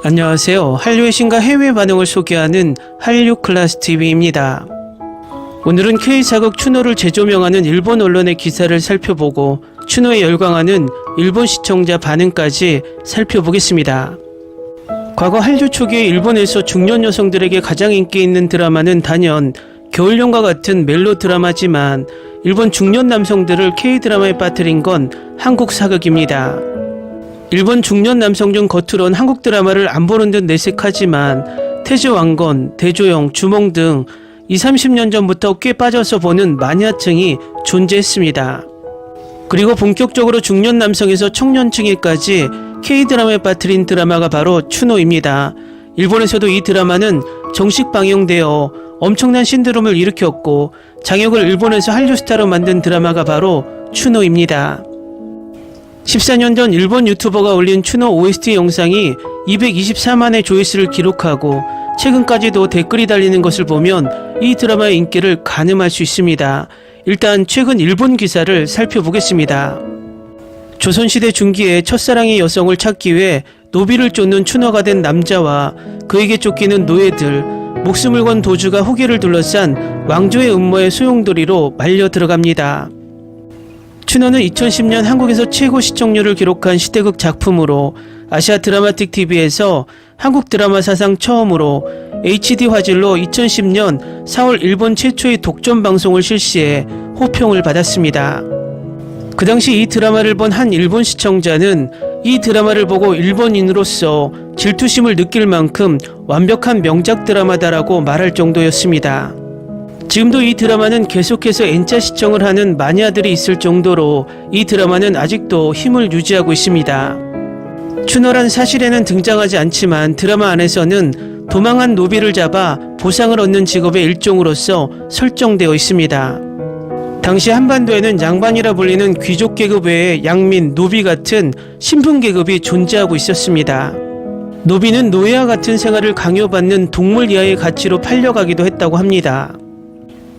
안녕하세요. 한류의 신과 해외 반응을 소개하는 한류클래스TV입니다. 오늘은 K사극 추노를 재조명하는 일본 언론의 기사를 살펴보고 추노에 열광하는 일본 시청자 반응까지 살펴보겠습니다. 과거 한류 초기에 일본에서 중년 여성들에게 가장 인기 있는 드라마는 단연 겨울연가 같은 멜로 드라마지만 일본 중년 남성들을 K드라마에 빠뜨린 건 한국 사극입니다. 일본 중년 남성 중 겉으론 한국 드라마를 안 보는 듯 내색하지만 태조왕건, 대조영, 주몽 등 20-30년 전부터 꽤 빠져서 보는 마니아층이 존재했습니다. 그리고 본격적으로 중년 남성에서 청년층에까지 K드라마에 빠뜨린 드라마가 바로 추노입니다. 일본에서도 이 드라마는 정식 방영되어 엄청난 신드롬을 일으켰고 장혁을 일본에서 한류 스타로 만든 드라마가 바로 추노입니다. 14년 전 일본 유튜버가 올린 추노 OST 영상이 224만의 조회수를 기록하고 최근까지도 댓글이 달리는 것을 보면 이 드라마의 인기를 가늠할 수 있습니다. 일단 최근 일본 기사를 살펴보겠습니다. 조선시대 중기에 첫사랑의 여성을 찾기 위해 노비를 쫓는 추노가 된 남자와 그에게 쫓기는 노예들, 목숨을 건 도주가 후계를 둘러싼 왕조의 음모의 소용돌이로 말려 들어갑니다. 추노는 2010년 한국에서 최고 시청률을 기록한 시대극 작품으로 아시아 드라마틱 TV에서 한국 드라마 사상 처음으로 HD 화질로 2010년 4월 일본 최초의 독점 방송을 실시해 호평을 받았습니다. 그 당시 이 드라마를 본 한 일본 시청자는 이 드라마를 보고 일본인으로서 질투심을 느낄 만큼 완벽한 명작 드라마다라고 말할 정도였습니다. 지금도 이 드라마는 계속해서 N자 시청을 하는 마니아들이 있을 정도로 이 드라마는 아직도 힘을 유지하고 있습니다. 추노란 사실에는 등장하지 않지만 드라마 안에서는 도망한 노비를 잡아 보상을 얻는 직업의 일종으로서 설정되어 있습니다. 당시 한반도에는 양반이라 불리는 귀족 계급 외에 양민, 노비 같은 신분 계급이 존재하고 있었습니다. 노비는 노예와 같은 생활을 강요받는 동물 이하의 가치로 팔려가기도 했다고 합니다.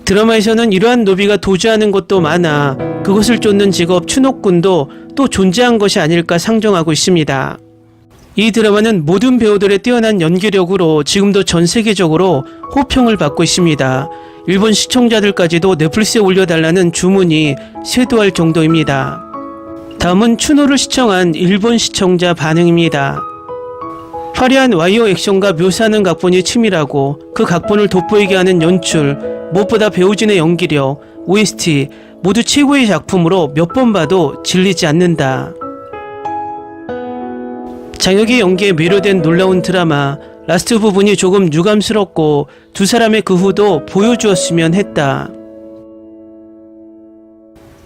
드라마에서는 이러한 노비가 도주하는 곳도 많아 그것을 쫓는 직업 추노꾼도 또 존재한 것이 아닐까 상정하고 있습니다. 이 드라마는 모든 배우들의 뛰어난 연기력으로 지금도 전 세계적으로 호평을 받고 있습니다. 일본 시청자들까지도 넷플릭스에 올려달라는 주문이 쇄도할 정도입니다. 다음은 추노를 시청한 일본 시청자 반응입니다. 화려한 와이어 액션과 묘사하는 각본이 치밀하고 그 각본을 돋보이게 하는 연출, 무엇보다 배우진의 연기력, OST 모두 최고의 작품으로 몇 번 봐도 질리지 않는다. 장혁의 연기에 매료된 놀라운 드라마, 라스트 부분이 조금 유감스럽고 두 사람의 그 후도 보여주었으면 했다.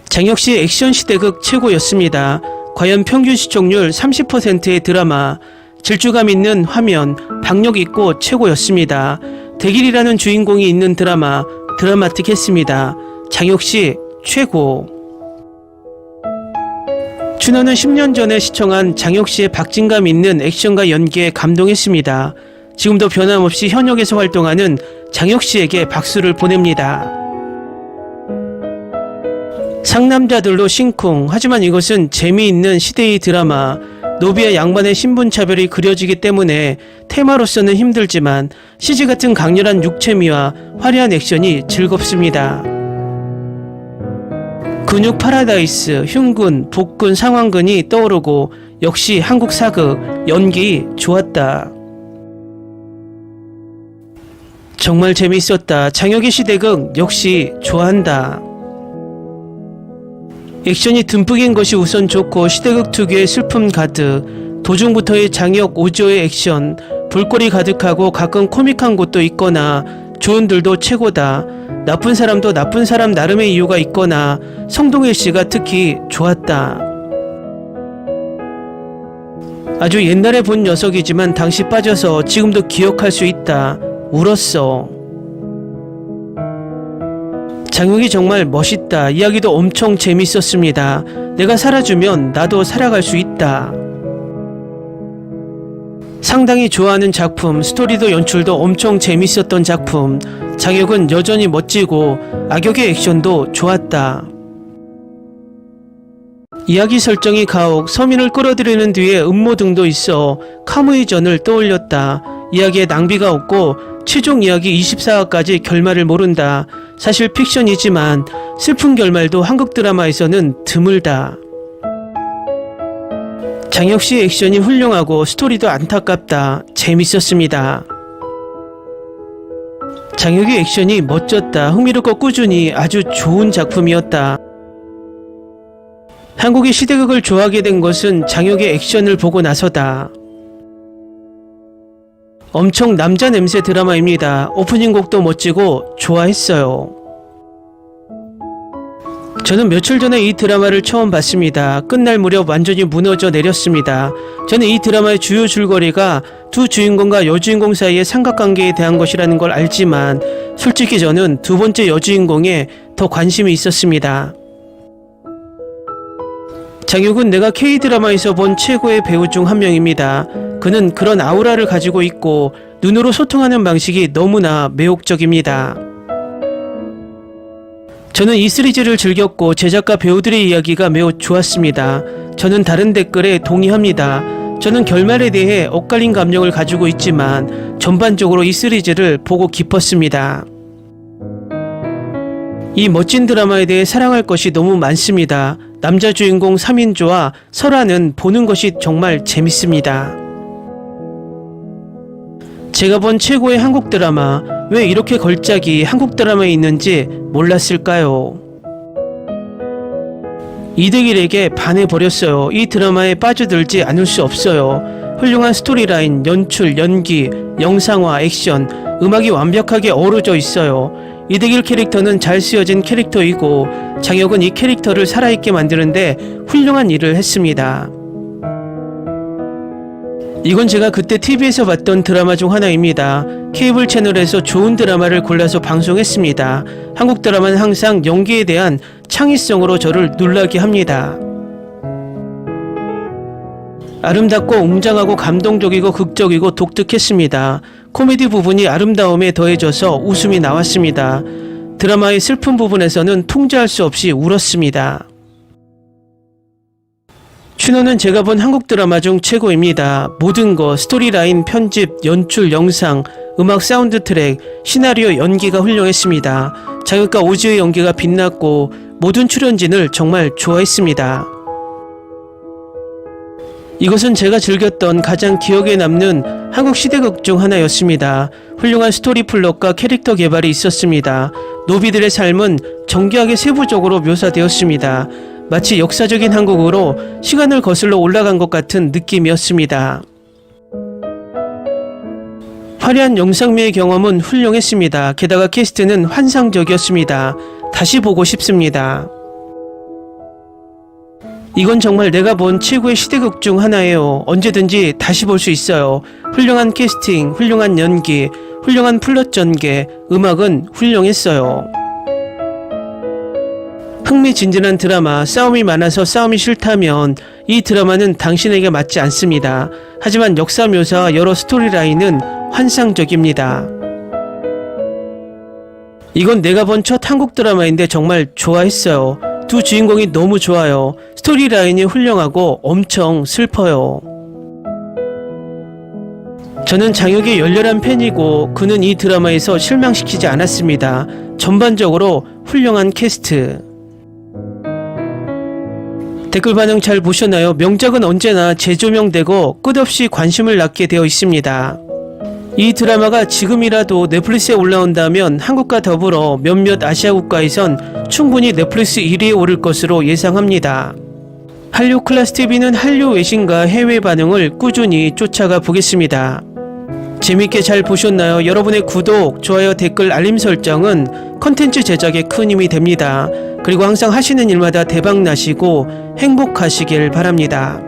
장혁씨 액션 시대극 최고였습니다. 과연 평균 시청률 30%의 드라마, 질주감 있는 화면, 박력 있고 최고였습니다. 대길이라는 주인공이 있는 드라마, 드라마틱했습니다. 장혁씨 최고. 추노는 10년 전에 시청한 장혁씨의 박진감 있는 액션과 연기에 감동했습니다. 지금도 변함없이 현역에서 활동하는 장혁씨에게 박수를 보냅니다. 상남자들로 심쿵. 하지만 이것은 재미있는 시대의 드라마. 노비와 양반의 신분차별이 그려지기 때문에 테마로서는 힘들지만 CG 같은 강렬한 육체미와 화려한 액션이 즐겁습니다. 근육 파라다이스, 흉근, 복근, 상완근이 떠오르고 역시 한국 사극, 연기 좋았다. 정말 재미있었다. 장혁의 시대극 역시 좋아한다. 액션이 듬뿍인 것이 우선 좋고 시대극 특유의 슬픔 가득, 도중부터의 장혁 오지오의 액션, 볼거리 가득하고 가끔 코믹한 곳도 있거나 조연들도 최고다. 나쁜 사람도 나쁜 사람 나름의 이유가 있거나 성동일씨가 특히 좋았다. 아주 옛날에 본 녀석이지만 당시 빠져서 지금도 기억할 수 있다. 울었어. 장혁이 정말 멋있다. 이야기도 엄청 재밌었습니다. 내가 살아주면 나도 살아갈 수 있다. 상당히 좋아하는 작품, 스토리도 연출도 엄청 재밌었던 작품. 장혁은 여전히 멋지고 악역의 액션도 좋았다. 이야기 설정이 가혹, 서민을 끌어들이는 뒤에 음모 등도 있어 카무이 전을 떠올렸다. 이야기에 낭비가 없고 최종 이야기 24화까지 결말을 모른다. 사실 픽션이지만 슬픈 결말도 한국 드라마에서는 드물다. 장혁 씨의 액션이 훌륭하고 스토리도 안타깝다. 재밌었습니다. 장혁의 액션이 멋졌다. 흥미롭고 꾸준히 아주 좋은 작품이었다. 한국의 시대극을 좋아하게 된 것은 장혁의 액션을 보고 나서다. 엄청 남자 냄새 드라마입니다. 오프닝 곡도 멋지고 좋아했어요. 저는 며칠 전에 이 드라마를 처음 봤습니다. 끝날 무렵 완전히 무너져 내렸습니다. 저는 이 드라마의 주요 줄거리가 두 주인공과 여주인공 사이의 삼각관계에 대한 것이라는 걸 알지만 솔직히 저는 두 번째 여주인공에 더 관심이 있었습니다. 장혁은 내가 K드라마에서 본 최고의 배우 중 한 명입니다. 그는 그런 아우라를 가지고 있고 눈으로 소통하는 방식이 너무나 매혹적입니다. 저는 이 시리즈를 즐겼고 제작과 배우들의 이야기가 매우 좋았습니다. 저는 다른 댓글에 동의합니다. 저는 결말에 대해 엇갈린 감정을 가지고 있지만 전반적으로 이 시리즈를 보고 깊었습니다. 이 멋진 드라마에 대해 사랑할 것이 너무 많습니다. 남자 주인공 3인조와 설아는 보는 것이 정말 재밌습니다. 제가 본 최고의 한국 드라마, 왜 이렇게 걸작이 한국 드라마에 있는지 몰랐을까요? 이득일에게 반해버렸어요. 이 드라마에 빠져들지 않을 수 없어요. 훌륭한 스토리라인, 연출, 연기, 영상화, 액션, 음악이 완벽하게 어우러져 있어요. 이득일 캐릭터는 잘 쓰여진 캐릭터이고 장혁은 이 캐릭터를 살아있게 만드는데 훌륭한 일을 했습니다. 이건 제가 그때 TV에서 봤던 드라마 중 하나입니다. 케이블 채널에서 좋은 드라마를 골라서 방송했습니다. 한국 드라마는 항상 연기에 대한 창의성으로 저를 놀라게 합니다. 아름답고 웅장하고 감동적이고 극적이고 독특했습니다. 코미디 부분이 아름다움에 더해져서 웃음이 나왔습니다. 드라마의 슬픈 부분에서는 통제할 수 없이 울었습니다. 춘호는 제가 본 한국 드라마 중 최고입니다. 모든 거, 스토리라인, 편집, 연출, 영상, 음악, 사운드 트랙, 시나리오, 연기가 훌륭했습니다. 장혁과 오지의 연기가 빛났고 모든 출연진을 정말 좋아했습니다. 이것은 제가 즐겼던 가장 기억에 남는 한국 시대극 중 하나였습니다. 훌륭한 스토리 플롯과 캐릭터 개발이 있었습니다. 노비들의 삶은 정교하게 세부적으로 묘사되었습니다. 마치 역사적인 한국으로 시간을 거슬러 올라간 것 같은 느낌이었습니다. 화려한 영상미의 경험은 훌륭했습니다. 게다가 캐스트는 환상적이었습니다. 다시 보고 싶습니다. 이건 정말 내가 본 최고의 시대극 중 하나예요. 언제든지 다시 볼 수 있어요. 훌륭한 캐스팅, 훌륭한 연기, 훌륭한 플롯 전개, 음악은 훌륭했어요. 흥미진진한 드라마, 싸움이 많아서 싸움이 싫다면 이 드라마는 당신에게 맞지 않습니다. 하지만 역사 묘사와 여러 스토리라인은 환상적입니다. 이건 내가 본 첫 한국 드라마인데 정말 좋아했어요. 두 주인공이 너무 좋아요. 스토리라인이 훌륭하고 엄청 슬퍼요. 저는 장혁의 열렬한 팬이고 그는 이 드라마에서 실망시키지 않았습니다. 전반적으로 훌륭한 캐스트. 댓글 반응 잘 보셨나요? 명작은 언제나 재조명되고 끝없이 관심을 낳게 되어 있습니다. 이 드라마가 지금이라도 넷플릭스에 올라온다면 한국과 더불어 몇몇 아시아 국가에선 충분히 넷플릭스 1위에 오를 것으로 예상합니다. 한류 클래스TV는 한류 외신과 해외 반응을 꾸준히 쫓아가 보겠습니다. 재밌게 잘 보셨나요? 여러분의 구독, 좋아요, 댓글, 알림 설정은 컨텐츠 제작에 큰 힘이 됩니다. 그리고 항상 하시는 일마다 대박 나시고 행복하시길 바랍니다.